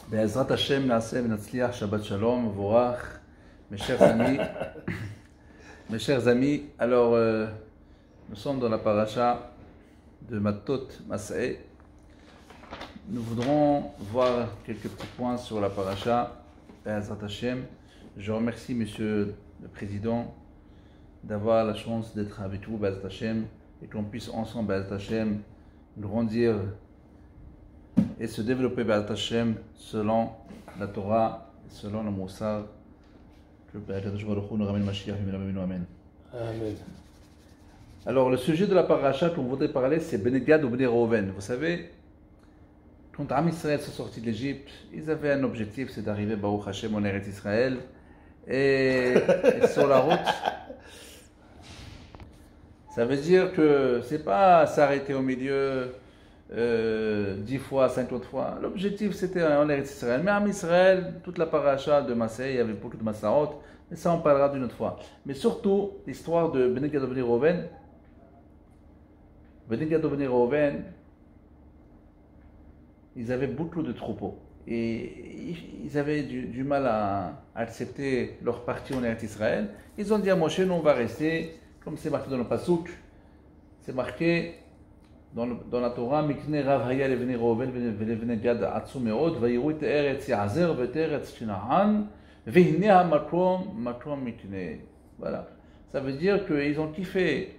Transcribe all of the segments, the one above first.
Be'ezrat Hashem, Naaseh V'Natzliach, Shabbat Shalom, Vorach, mes chers amis, alors nous sommes dans la paracha de Matot Mas'eh. Nous voudrons voir quelques petits points sur la paracha, Be'ezrat Hashem. Je remercie Monsieur le Président d'avoir la chance d'être avec vous, Be'ezrat Hashem, et qu'on puisse ensemble, Be'ezrat Hashem, grandir et se développer Be'ezrat Hashem selon la Torah, selon le Moussar. Que Be'ezrat Baruch Hu nous ramène Mashiach, Amen. Amen. Alors le sujet de la paracha qu'on voudrait parler, c'est Bnei Gad ou Bnei Reuven. Vous savez, quand Am Israël sont sortis d'Égypte, ils avaient un objectif, c'est d'arriver Baruch Hashem en Eretz Israël. Et sur la route, ça veut dire que c'est pas s'arrêter au milieu 10 fois, 50 fois. L'objectif c'était en Eretz Israël. Mais Am Israël, toute la paracha de Maseh, il y avait beaucoup de Massaot. Mais ça on parlera d'une autre fois. Mais surtout, l'histoire de Bnei Gad ou Bnei Reuven. Bnei Gad ou Bnei Reuven, ils avaient beaucoup de troupeaux. Et ils avaient du mal à accepter leur partie en Eretz Israël. Ils ont dit à Moshe, nous on va rester, comme c'est marqué dans le Pasuk, c'est marqué dans la Torah, Mikne Rav Haya levnei Reuven velevnei Gad atzum meod, vayiru et Eretz Yazer v'et Eretz Shina'an, v'hine ha'makom mikne. Voilà. Ça veut dire qu'ils ont kiffé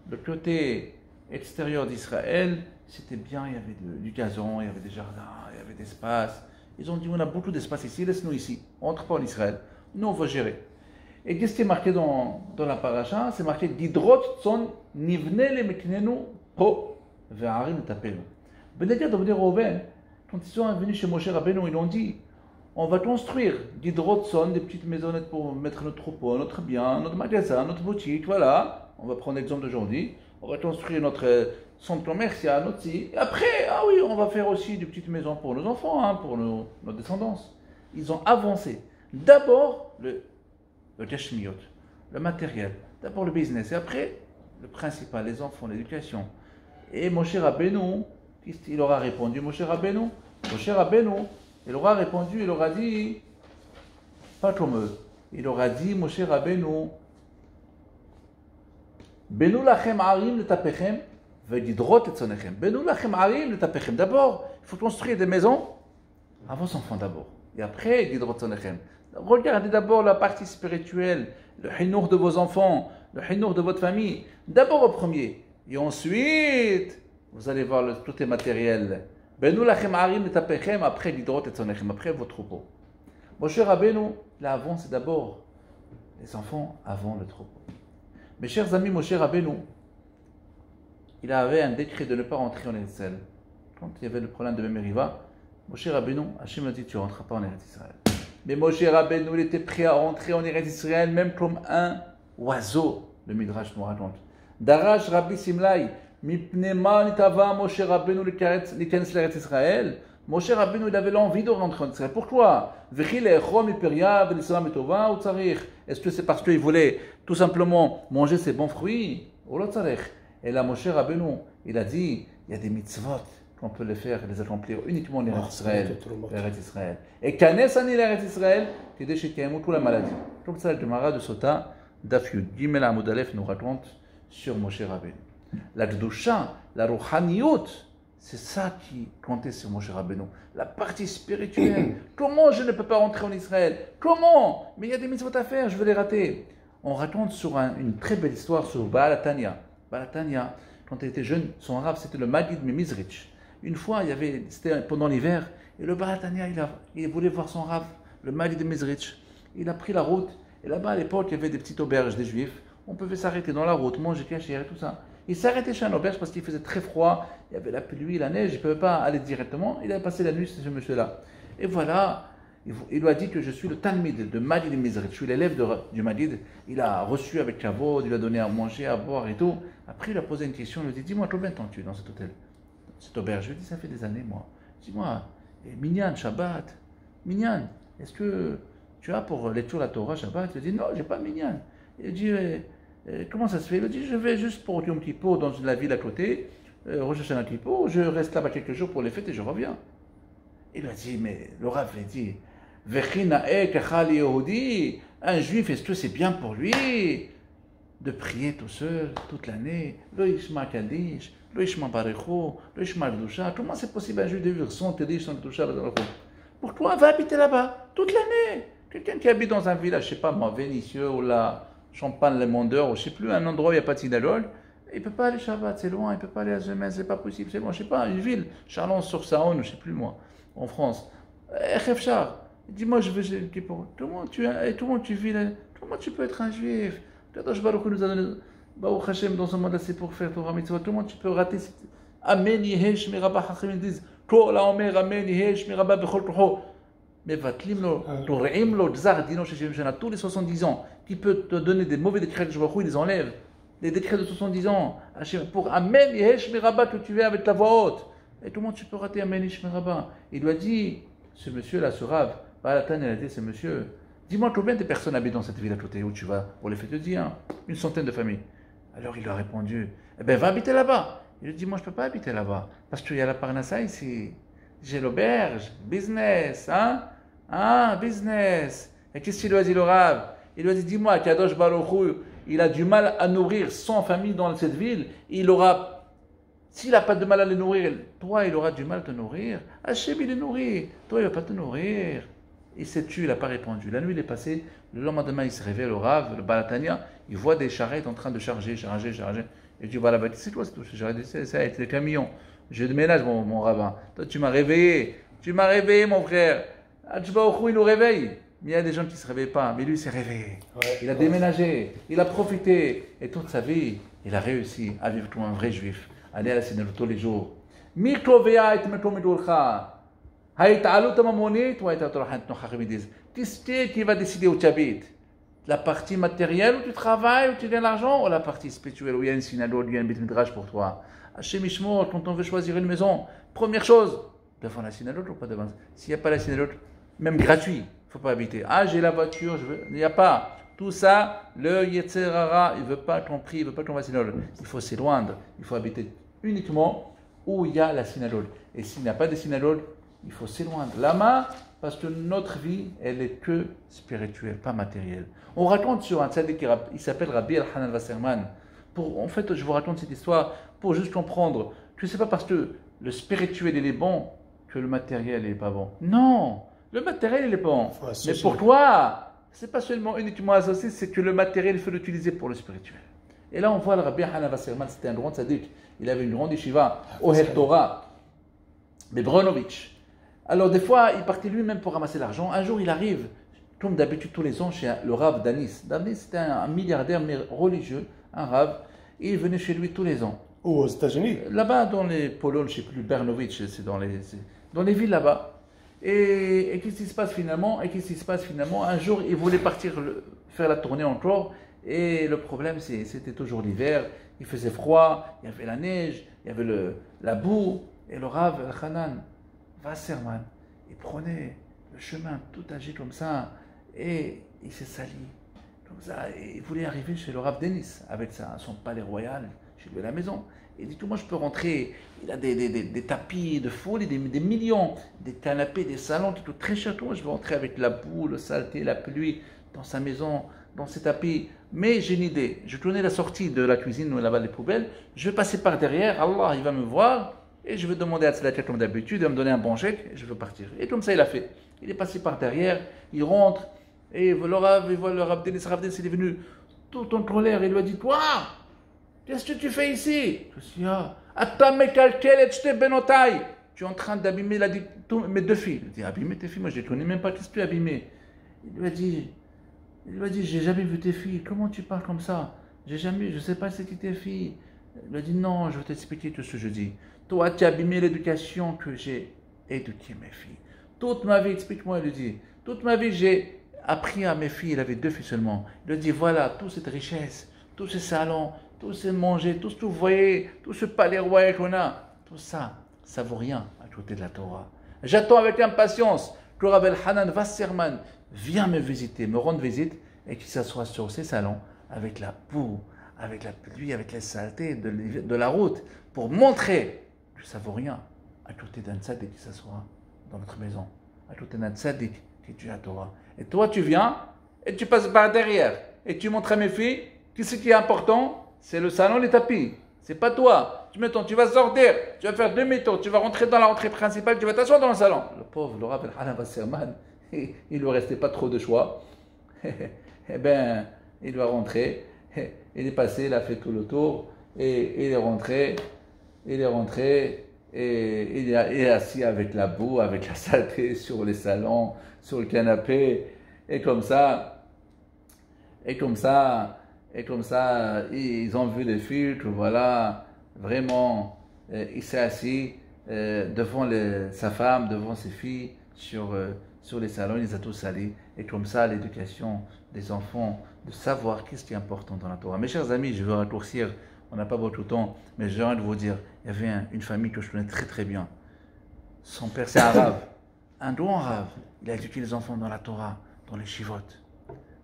le côté extérieur d'Israël. C'était bien, il y avait du gazon, il y avait des jardins, il y avait des espaces. Ils ont dit, on a beaucoup d'espace ici, laisse-nous ici. On entre pas en Israël. Nous, on va gérer. Et qu'est-ce qui est marqué dans la paracha? C'est marqué, Gidrot son nivne le meknenu po ve'arim tapelu. Bnei Gad ou Bnei Reuven, quand ils sont venus chez Moshe Rabbeinu, ils ont dit, on va construire Gidrot son, des petites maisonnettes pour mettre notre troupeau, notre bien, notre magasin, notre boutique, voilà. On va prendre l'exemple d'aujourd'hui. On va construire notre centre commercial, notre site. Et après, ah oui, on va faire aussi des petites maisons pour nos enfants, pour nos descendants. Ils ont avancé. D'abord, le gashmiot, le matériel. D'abord le business. Et après, le principal, les enfants, l'éducation. Et Moshe Rabbeinu, il aura répondu, Moshe Rabbeinu, il aura répondu, il aura dit, pas comme eux. Il aura dit, Moshe Rabbeinu, Benu lachem arim letapechem v'gidrot etzonechem. Benu lachem arim letapechem. D'abord, il faut construire des maisons à vos enfants d'abord. Et après, gidrot etzonechem. Regardez d'abord la partie spirituelle, le hinour de vos enfants, le hinour de votre famille. D'abord au premier. Et ensuite, vous allez voir le tout est matériel. Benu lachem arim letapechem. Après, gidrot etzonechem. Après, vos troupeaux. Moshe Rabbeinu, là avant, c'est d'abord les enfants avant le troupeau. Mes chers amis, Moshe Rabbeinu, il avait un décret de ne pas rentrer en Eretz Israël. Quand il y avait le problème de Meriva, Moshe Rabbeinu, Hachem a dit, tu ne rentres pas en Eretz Israël. Mais Moshe Rabbeinu, il était prêt à rentrer en Eretz Israël, même comme un oiseau, le Midrash nous raconte. Darash Rabbi Simlai, Mipnema nitava Moshe Rabbeinu l'Eretz Israël. Moshe Rabbeinu, il avait l'envie de rentrer en Israël. Pourquoi? Est-ce que c'est parce qu'il voulait tout simplement manger ses bons fruits? Et là, Moshe Rabbeinu, il a dit, il y a des mitzvot qu'on peut les faire, les accomplir uniquement en Eretz Israël. Et Kanes ani l'Eretz Israël, qui déchirent toute la maladie. Comme ça, le Gemara de Sota, Daf Yud Gimel Amud Aleph nous raconte sur Moshe Rabbeinu. La Gdusha, la Rouhaniyut, c'est ça qui comptait sur Moshe Rabbeinu. La partie spirituelle. Comment je ne peux pas rentrer en Israël? Comment? Mais il y a des mitzvot à faire, je veux les rater. On raconte sur une très belle histoire sur Baal HaTanya. Baal HaTanya, quand il était jeune, son rave c'était le Magid Mimizrich. Une fois, c'était pendant l'hiver, et le Baal HaTanya, il voulait voir son rave, le Magid Mimizrich. Il a pris la route, et là-bas à l'époque, il y avait des petites auberges des Juifs. On pouvait s'arrêter dans la route, manger cachère et tout ça. Il s'arrêtait chez un auberge parce qu'il faisait très froid, il y avait la pluie, la neige, il ne pouvait pas aller directement. Il a passé la nuit chez ce monsieur-là. Et voilà, il lui a dit que je suis le Talmid de Magid Mizrich, je suis l'élève du Magid. Il a reçu avec kavod, il a donné à manger, à boire et tout. Après, il a posé une question, il lui a dit, dis-moi, combien de temps tu es dans cet hôtel, cette auberge? Je lui ai dit, ça fait des années, moi. Dis-moi, Minyan, Shabbat, Minyan, est-ce que tu as pour lecture la Torah, Shabbat? Il a dit, non, j'ai pas Minyan. Il a dit, comment ça se fait? Il a dit, je vais juste pour Yom Kippur dans la ville à côté, Rosh Hashanah Kippur, je reste là-bas quelques jours pour les fêtes et je reviens. Il lui a dit, mais le Rav lui a dit, un juif, est-ce que c'est bien pour lui de prier tout seul, toute l'année, le Ishma Kaddish, le Ishma Barecho, le Ishma Kedusha? Comment c'est possible un juif de vivre sans Kaddish, sans Kedusha? Pour toi, va habiter là-bas, toute l'année. Quelqu'un qui habite dans un village, je ne sais pas moi, Vénissieux ou la Champagne-les-Mondeurs, ou je ne sais plus, un endroit où il n'y a pas de synagogue, il ne peut pas aller Shabbat, c'est loin, il ne peut pas aller à Zemel, c'est pas possible, c'est loin, je ne sais pas, une ville, Chalon-sur-Saône, je ne sais plus moi, en France. Khefchar, dis-moi, je veux pour tout le monde, tout le monde, tu vis là, tout le monde, tu peux être un juif. Kadosh Baruch Hu nous a donné, Baruch Hashem, dans ce monde-là, c'est pour faire Torah Mitzvah, tout le monde, tu peux rater. Amen, Yehesh, Mirabah, Hachim, ils disent, Kol Haomer, Amen, Yehesh, Mirabah, Bechol Toho. Mais Vatlim lo, Toreim lo, Tzar, Dino, Sheshim, tous les 70 ans, qui peut te donner des mauvais décrets de Baruch Hu, il les enlève. Les décrets de 70 ans, pour Amen, Yehesh, Mirabah, que tu viens avec ta voix haute. Et tout le monde, tu peux rater Amen, Yehesh, Mirabah. Il lui a dit, ce monsieur-là, ce Rav, Balatan, il a dit, ce monsieur, dis-moi combien de personnes habitent dans cette ville à côté où tu vas pour les fêtes de dire, une centaine de familles. Alors il lui a répondu, eh bien va habiter là-bas. Il lui a dit, moi je ne peux pas habiter là-bas, parce qu'il y a la Parnassa ici. J'ai l'auberge, business, business. Et qu'est-ce qu'il lui a dit le Rav? Il lui a dit, dis-moi, Kadosh Baruch Hu, il a du mal à nourrir 100 familles dans cette ville, il aura, s'il n'a pas de mal à les nourrir, toi il aura du mal à te nourrir. Hachem il les nourrit, toi il ne va pas te nourrir. Il s'est tué, il n'a pas répondu. La nuit il est passée, le lendemain il se réveille, le Rav, le Balatania, il voit des charrettes en train de charger. Et tu vas là-bas, c'est toi, c'est ça, c'est les camions. Je déménage mon rabbin. Toi tu m'as réveillé mon frère. Il nous réveille. Mais il y a des gens qui ne se réveillent pas, mais lui il s'est réveillé. Ouais, il a déménagé, il a profité. Et toute sa vie, il a réussi à vivre comme un vrai juif. Aller à la synagogue tous les jours. Qui c'est qui va décider où tu habites? La partie matérielle où tu travailles, où tu gagnes l'argent, ou la partie spirituelle où il y a une synagogue, où il y a un bit midrash pour toi? Hachem Ishmor, quand on veut choisir une maison, première chose, devant la synagogue ou pas devant? S'il n'y a pas la synagogue, même gratuit, il ne faut pas habiter. J'ai la voiture, il n'y a pas. Tout ça, le Yetzer Hara, il ne veut pas qu'on prie, il ne veut pas qu'on va à la synagogue. Il faut s'éloigner, il faut habiter uniquement où il y a la synagogue. Et s'il n'y a pas de synagogue, il faut s'éloigner. Lama, parce que notre vie, elle est que spirituelle, pas matérielle. On raconte sur un tzaddik, il s'appelle Rabbi Elchanan Wasserman. En fait, je vous raconte cette histoire pour juste comprendre que ce n'est pas parce que le spirituel il est bon que le matériel n'est pas bon. Non, le matériel il est bon. Mais pour toi, ce n'est pas seulement uniquement associé, c'est que le matériel il faut l'utiliser pour le spirituel. Et là, on voit le Rabbi Elchanan Wasserman, c'était un grand tzaddik. Il avait une grande yeshiva, Ohel Torah, Bebronovitch. Alors des fois, il partait lui-même pour ramasser l'argent. Un jour, il arrive, comme d'habitude tous les ans, chez le Rav Danis. Danis, c'était un milliardaire mais religieux, un Rav. Et il venait chez lui tous les ans. Où, aux États-Unis? Là-bas, dans les Pologne, je ne sais plus, Bernovitch, c'est dans les villes là-bas. Et qu'est-ce qui se passe finalement? Un jour, il voulait partir faire la tournée encore. Et le problème, c'était toujours l'hiver. Il faisait froid, il y avait la neige, il y avait la boue. Et le Rav Elchanan Wasserman, il prenait le chemin tout âgé comme ça et il s'est sali comme ça. Et il voulait arriver chez le Rav Denis avec son palais royal, chez lui à la maison. Il dit, tout moi je peux rentrer. Il a des tapis de folie, des millions, des canapés, des salons qui coûtent très cher. Tout moi je veux rentrer avec la boue, la saleté, la pluie dans sa maison, dans ses tapis. Mais j'ai une idée. Je connais la sortie de la cuisine où là-bas les poubelles. Je vais passer par derrière. Allah, il va me voir. Et je vais demander à Tzedaka comme d'habitude, il va me donner un bon chèque, et je veux partir. Et comme ça, il a fait. Il est passé par derrière, il rentre, et il voit le Rav Denis. Rav Denis, il est venu tout en colère, il lui a dit, toi, qu'est-ce que tu fais ici? Je suis tu es en train d'abîmer mes deux filles. Il dit, abîmer tes filles? Moi, je ne les connais même pas, qu'est-ce que tu as abîmé? Il lui a dit, j'ai jamais vu tes filles, comment tu parles comme ça? Je ne sais pas c'est qui tes filles. Il lui a dit, non, je vais t'expliquer tout ce que je dis. Toi, tu as abîmé l'éducation que j'ai éduqué mes filles. Toute ma vie, explique-moi, il lui dit, toute ma vie, j'ai appris à mes filles, il avait 2 filles seulement. Il lui dit, voilà, toute cette richesse, tous ces salons, tout ce manger, tout ce que vous voyez, tout ce palais royal qu'on a, tout ça, ça vaut rien à côté de la Torah. J'attends avec impatience que Rav Elchanan Wasserman vienne me visiter, me rendre visite, et qu'il s'assoie sur ces salons avec la boue, avec la pluie, avec les saletés de la route, pour montrer que ça vaut rien à côté d'un tzaddik qui s'assoit dans notre maison. À tout un tzaddik qui étudie la Torah. Et toi, tu viens et tu passes par derrière. Et tu montres à mes filles que ce qui est important, c'est le salon, les tapis. C'est pas toi. Tu vas sortir, tu vas faire demi-tour, tu vas rentrer dans la rentrée principale, tu vas t'asseoir dans le salon. Le pauvre, le Rav El-Hanan Wasserman, il ne lui restait pas trop de choix. Eh bien, il doit rentrer. Il est passé, il a fait tout le tour. Et il est rentré. Et il est assis avec la boue, avec la saleté sur les salons, sur le canapé. Et comme ça, ils ont vu les filtres, voilà, vraiment, il s'est assis devant sa femme, devant ses filles, sur les salons, il les a tous salis. Et comme ça, l'éducation des enfants, de savoir qu'est-ce qui est important dans la Torah. Mes chers amis, je vais raccourcir, on n'a pas beaucoup de temps, mais j'ai envie de vous dire, il y avait une famille que je connais très très bien. Son père, c'est un rave, un grand rave. Il a éduqué les enfants dans la Torah, dans les chivotes.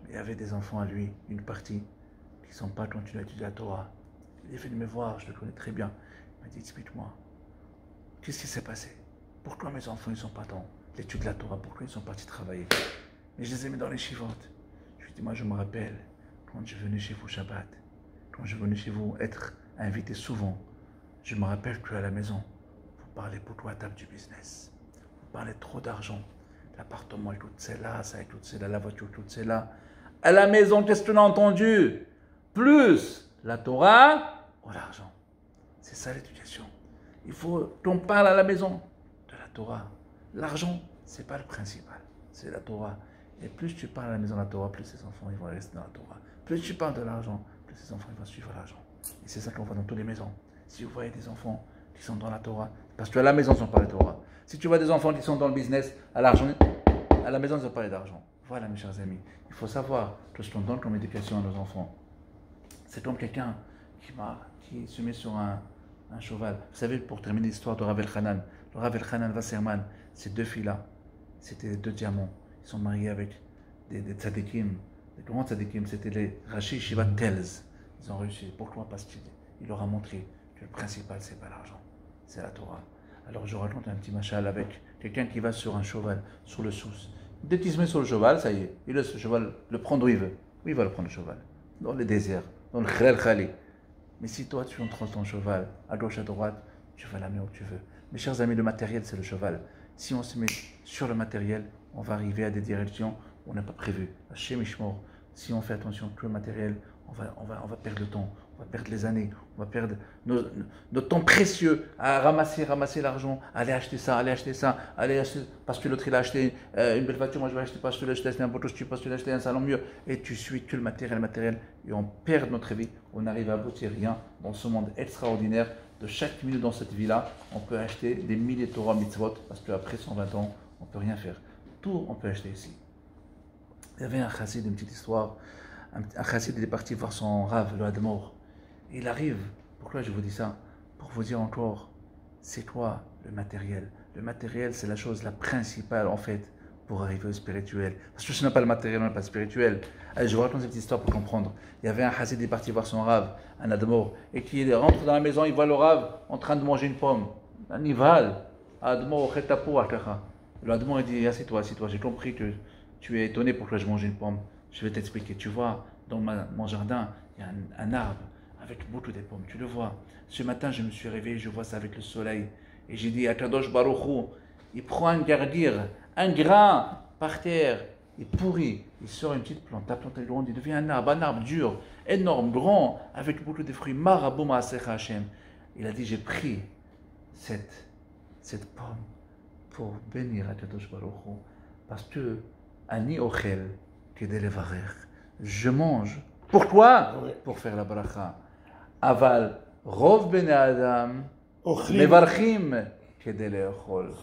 Il y avait des enfants à lui, une partie, qui ne sont pas continués à étudier la Torah. Il est venu me voir, je le connais très bien. Il m'a dit, explique-moi, qu'est-ce qui s'est passé? Pourquoi mes enfants ne sont pas dans l'étude de la Torah? Pourquoi ils sont partis travailler? Mais je les ai mis dans les chivotes. Je lui ai dit, moi je me rappelle, quand je venais chez vous Shabbat, quand je venais chez vous être invité souvent, je me rappelle qu'à la maison, vous parlez beaucoup à table du business. Vous parlez trop d'argent. L'appartement et tout c'est là, ça et tout c'est là, la voiture tout c'est là. À la maison, qu'est-ce que tu as entendu? Plus la Torah ou l'argent. C'est ça l'éducation. Il faut qu'on parle à la maison de la Torah. L'argent, ce n'est pas le principal, c'est la Torah. Et plus tu parles à la maison de la Torah, plus ces enfants ils vont rester dans la Torah. Plus tu parles de l'argent, plus ces enfants ils vont suivre l'argent. Et c'est ça qu'on voit dans toutes les maisons. Si vous voyez des enfants qui sont dans la Torah, parce qu'à la maison ils sont pas la Torah. Si tu vois des enfants qui sont dans le business, à l'argent, à la maison ils ont parlé d'argent. Voilà mes chers amis, il faut savoir que ce qu'on donne comme éducation à nos enfants, c'est comme quelqu'un qui se met sur un cheval. Vous savez, pour terminer l'histoire de Rav El-Hanan, le Rav El-Hanan Wasserman, ces deux filles-là, c'était deux diamants. Ils sont mariés avec des tzadikim, des grands tzadikim, c'était les Rashi Shiva Tels. Ils ont réussi. Pourquoi? Parce qu'il leur a montré que le principal, c'est pas l'argent, c'est la Torah. Alors je raconte un petit machal avec quelqu'un qui va sur un cheval, sur le sous. Dès qu'il se met sur le cheval, ça y est, il laisse le cheval le prendre où il veut. Où il va le prendre le cheval? Dans le désert, dans le Khalil Khali. Mais si toi tu entres ton cheval, à gauche, à droite, tu vas l'amener où tu veux. Mes chers amis, le matériel c'est le cheval. Si on se met sur le matériel, on va arriver à des directions où on n'a pas prévu. Chez Mishmor, si on fait attention que le matériel, on va perdre le temps, on va perdre les années, on va perdre notre temps précieux à ramasser l'argent, aller acheter ça, aller acheter, parce que l'autre il a acheté une belle voiture, moi je vais acheter parce que l'autre il a acheté un beau costume, parce que l'autre il a acheté un salon mieux, et tu suis que le matériel, et on perd notre vie, on arrive à aboutir rien dans ce monde extraordinaire. De chaque minute dans cette vie-là, on peut acheter des milliers de Torah mitzvot, parce qu'après 120 ans, on ne peut rien faire. Tout, on peut acheter ici. Il y avait un chassid, une petite histoire. Un chassid, il est parti voir son Rav, le Hadmor. Il arrive, pourquoi je vous dis ça? Pour vous dire encore, c'est quoi le matériel? Le matériel, c'est la chose la principale, en fait, pour arriver au spirituel. Parce que si on n'a pas le matériel, on n'a pas le spirituel. Allez, je vous raconte cette petite histoire pour comprendre. Il y avait un chassid, il est parti voir son Rav, un Hadmor, et qui rentre dans la maison, il voit le Rav en train de manger une pomme. Un nival. Hadmor, chetapo, akacha. Le Hadmor, il dit, assieds-toi, j'ai compris que tu es étonné pourquoi je mange une pomme. Je vais t'expliquer. Tu vois, dans mon jardin, il y a un arbre avec beaucoup de pommes. Tu le vois. Ce matin, je me suis réveillé, je vois ça avec le soleil. Et j'ai dit, Akadosh Baruch Hu, il prend un gardir, un grain par terre, il pourrit. Il sort une petite plante. La plante est grande, il devient un arbre dur, énorme, grand, avec beaucoup de fruits. Marabou Ma'asech Hashem. Il a dit, j'ai pris cette pomme pour bénir Akadosh Baruch Hu. Parce que Ani ochel kedei levarer. Je mange. Pourquoi? Pour faire la bracha. Aval rov bnei adam mevarchim kedei leachol.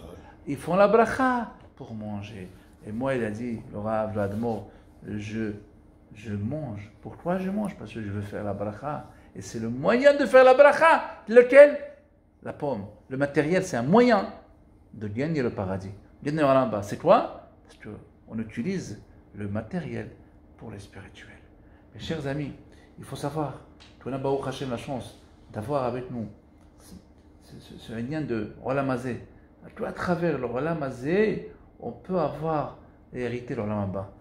Ils font la bracha pour manger. Et moi, il a dit, le Rav, le Hadmor, je mange. Pourquoi je mange? Parce que je veux faire la bracha. Et c'est le moyen de faire la bracha. Lequel? La pomme. Le matériel, c'est un moyen de gagner le paradis. Gagner là-bas. C'est quoi? Parce que on utilise le matériel pour le spirituel. Mes chers amis, il faut savoir qu'on a la chance d'avoir avec nous ce lien de Olamazé, À travers le Olam Hazé, on peut avoir et hériter le Olam Haba.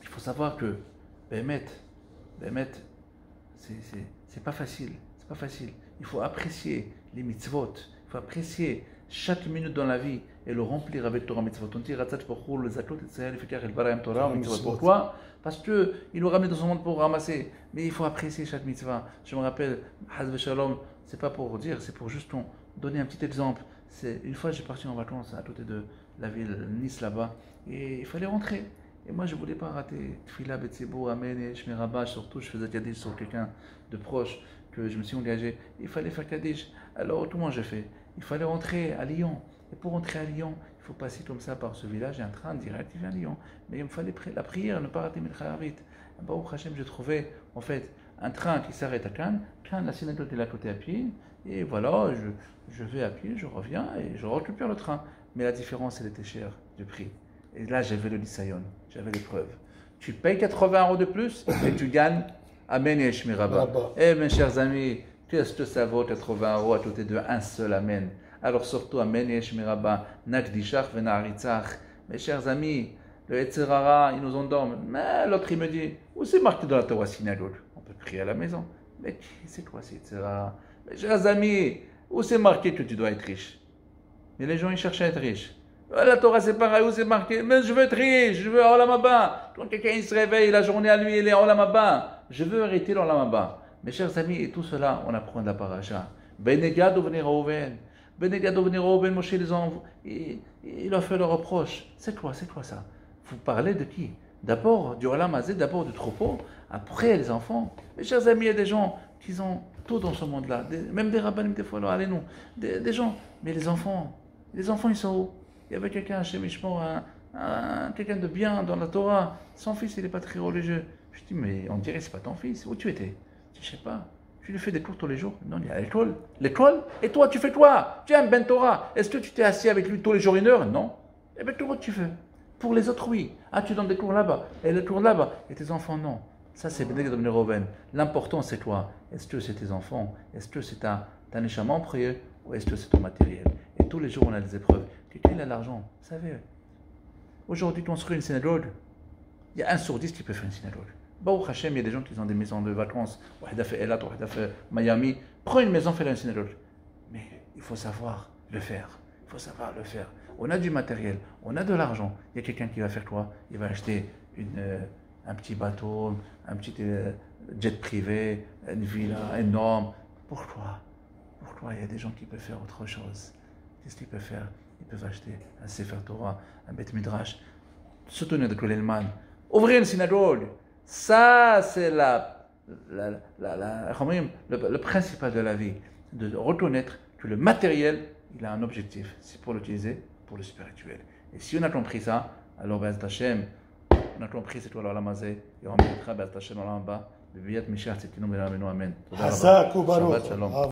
Il faut savoir que, Bémet, c'est pas facile. C'est pas facile. Il faut apprécier les mitzvot. Il faut apprécier chaque minute dans la vie et le remplir avec Torah mitzvot. On dit pourquoi? Parce qu'il nous ramène dans son monde pour ramasser. Mais il faut apprécier chaque mitzvah. Je me rappelle, Hazve Shalom, c'est pas pour dire, c'est pour juste donner un petit exemple. Une fois, j'ai parti en vacances à côté de la ville Nice là-bas et il fallait rentrer. Et moi, je ne voulais pas rater Tfila, Betsebo, Amen et Shmi Rabba. Surtout, je faisais Kaddish sur quelqu'un de proche que je me suis engagé. Il fallait faire Kaddish. Alors, comment j'ai fait? Il fallait rentrer à Lyon. Et pour rentrer à Lyon, il faut passer comme ça par ce village. Il y a un train direct qui vient à Lyon. Mais il me fallait la prière, ne pas rater Mincha Harit. Baruch Hashem, j'ai trouvé en fait un train qui s'arrête à Cannes. Cannes, la synagogue est à côté à pied. Et voilà, je vais à pied, je reviens et je récupère le train. Mais la différence, elle était chère du prix. Et là, j'avais le Nisayon, j'avais les preuves. Tu payes 80 € de plus et tu gagnes Amen et Shmi Rabba. Eh mes chers amis, qu'est-ce que ça vaut 80 € à côté de un seul Amen? Alors surtout Amen et Shmi Rabba, Nakdishach venaritzach. Mes chers amis, le Etzerara, ils nous endorment. Mais l'autre, il me dit, où c'est marqué dans la Torah synagogue? On peut prier à la maison. Mais c'est quoi c'est Etzerara? Mes chers amis, où c'est marqué que tu dois être riche? Mais les gens, ils cherchent à être riches. La Torah, c'est pareil, où c'est marqué? Mais je veux être riche, je veux Olam Haba. Quand quelqu'un il se réveille, la journée à lui, il est Olam Haba. Je veux hériter l'Olam Haba. Mes chers amis, et tout cela, on apprend de la paracha. Benegad venir Reuven. Benegad venir Reuven, Moshe les envoie. Il a fait le reproche. C'est quoi ça? Vous parlez de qui? D'abord du Olam Hazé, d'abord du troupeau, après les enfants. Mes chers amis, il y a des gens qui ont tout dans ce monde-là. Même des rabbinim, des fois, allez nous. Des gens. Mais les enfants, ils sont où? Il y avait quelqu'un chez Mishmor, quelqu'un de bien dans la Torah. Son fils, il n'est pas très religieux. Je dis, mais on dirait que ce n'est pas ton fils. Où tu étais? Je ne sais pas. Tu lui fais des cours tous les jours? Non, il est à l'école. L'école? Et toi, tu fais quoi? Tu es un Ben Torah. Est-ce que tu t'es assis avec lui tous les jours 1 heure? Non. Eh bien, comment tu fais? Pour les autres, oui. Ah, tu donnes des cours là-bas. Et les cours là-bas. Et tes enfants, non. Ça, c'est Benegad venir Reuven. L'important, c'est quoi? Est-ce que c'est tes enfants? Est-ce que c'est ta neshama en prière? Ou est-ce que c'est ton matériel? Et tous les jours, on a des épreuves. Quelqu'un a l'argent, vous savez. Aujourd'hui, construire une synagogue, il y a 1 sur 10 qui peut faire une synagogue. Baruch Hashem, il y a des gens qui ont des maisons de vacances. Wahda fait Elat, Wahda fait Miami. Prends une maison, fais-la une synagogue. Mais il faut savoir le faire. Il faut savoir le faire. On a du matériel, on a de l'argent. Il y a quelqu'un qui va faire quoi? Il va acheter un petit bateau, un petit jet privé, une villa énorme. Pourquoi? Il y a des gens qui peuvent faire autre chose. Qu'est-ce qu'ils peuvent faire? Ils peuvent acheter un Sefer Torah, un Bet Midrash, soutenir de Kolelman, ouvrir une synagogue. Ça, c'est le principal de la vie. De reconnaître que le matériel, il a un objectif. C'est pour l'utiliser pour le spirituel. Et si on a compris ça, alors Be'ez Hashem, on a compris c'est toi l'Olam Hazé, et on mettra Be'ez Hashem l'Olam Haba, B'Biyat Mishiach Tzidkenu B'Namenu Amen. Shabbat Shalom.